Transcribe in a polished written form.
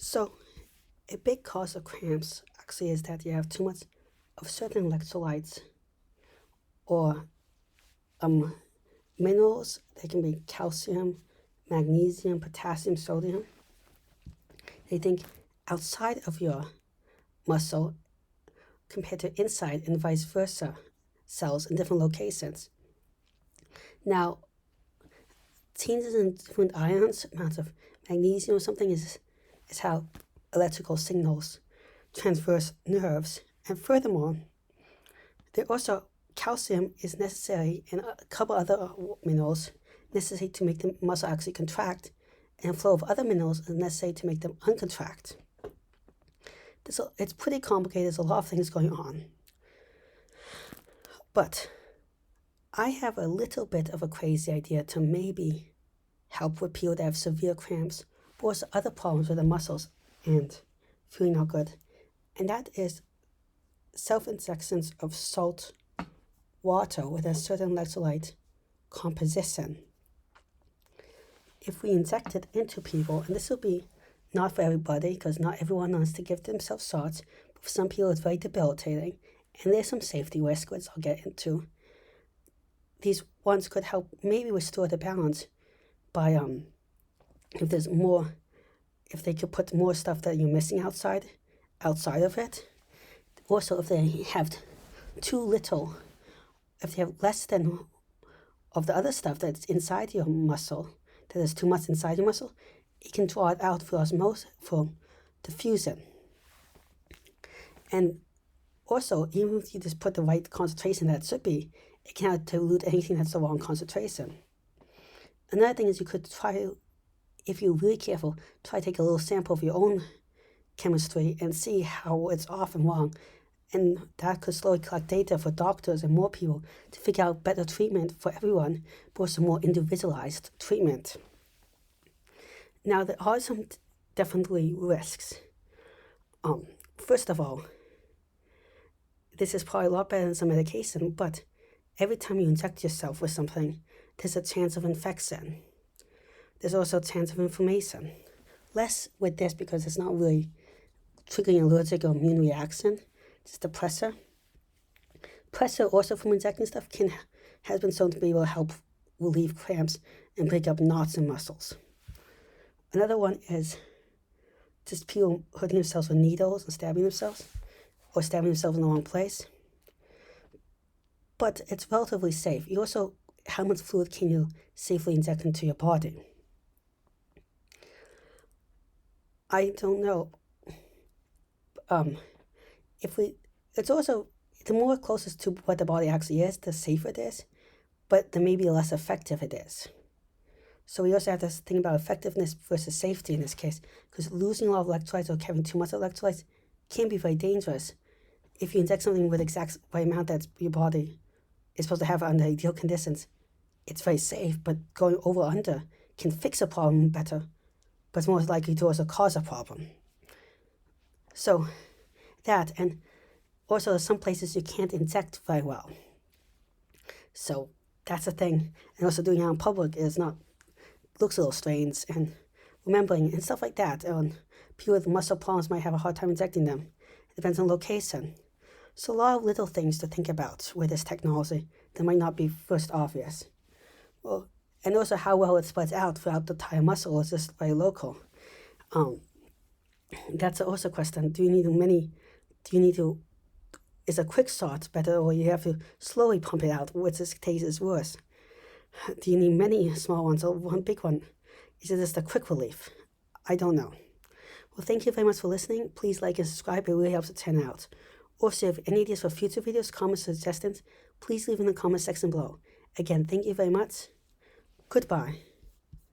So, a big cause of cramps actually is that you have too much of certain electrolytes or um, minerals. They can be calcium, magnesium, potassium, sodium. They think outside of your muscle compared to inside and vice versa cells in different locations. Now, changes in different ions, amounts of magnesium or something is how electrical signals transverse nerves. And furthermore, there also calcium is necessary and a couple other minerals necessary to make the muscle actually contract, and a flow of other minerals is necessary to make them uncontract. It's pretty complicated. There's a lot of things going on. But I have a little bit of a crazy idea to maybe help with people that have severe cramps, but also other problems with the muscles and feeling not good. And that is self-injections of salt water with a certain electrolyte composition. If we inject it into people, and this will be not for everybody because not everyone wants to give themselves salts, but for some people it's very debilitating, and there's some safety risk, which I'll get into. These ones could help maybe restore the balance by if they could put more stuff that you're missing outside of it. Also, if they have too little, if they have less than of the other stuff that's inside your muscle, that is too much inside your muscle, it can draw it out for osmosis, for diffusion. And also, even if you just put the right concentration that it should be, it cannot dilute anything that's the wrong concentration. Another thing is you could try, if you're really careful, try to take a little sample of your own chemistry and see how it's off and wrong. And that could slowly collect data for doctors and more people to figure out better treatment for everyone, but also more individualized treatment. Now, there are some definitely risks. First of all, this is probably a lot better than some medication, but every time you inject yourself with something, there's a chance of infection. There's also a chance of inflammation. Less with this because it's not really triggering an allergic or immune reaction. It's the pressure. Pressure also from injecting stuff has been shown to be able to help relieve cramps and break up knots in muscles. Another one is just people hurting themselves with needles and stabbing themselves, or stabbing themselves in the wrong place. But it's relatively safe. You also, how much fluid can you safely inject into your body? I don't know. It's also, the more closest to what the body actually is, the safer it is, but the maybe less effective it is. So we also have to think about effectiveness versus safety in this case, because losing a lot of electrolytes or having too much electrolytes can be very dangerous. If you inject something with the exact right amount that your body is supposed to have under ideal conditions, it's very safe, but going over or under can fix a problem better, but it's more likely to also cause a problem. So that, and also some places you can't inject very well. So that's a thing. And also doing it in public looks a little strange, and remembering and stuff like that. And people with muscle problems might have a hard time injecting them. It depends on location. So a lot of little things to think about with this technology that might not be first obvious. Well, and also how well it spreads out throughout the entire muscle, or is just very local? That's also a question. Is a quick shot better, or you have to slowly pump it out, which case is worse? Do you need many small ones or one big one? Is it just a quick relief? I don't know. Well, thank you very much for listening. Please like and subscribe. It really helps the channel out. Also, if any ideas for future videos, comments, suggestions, please leave in the comment section below. Again, thank you very much. Goodbye.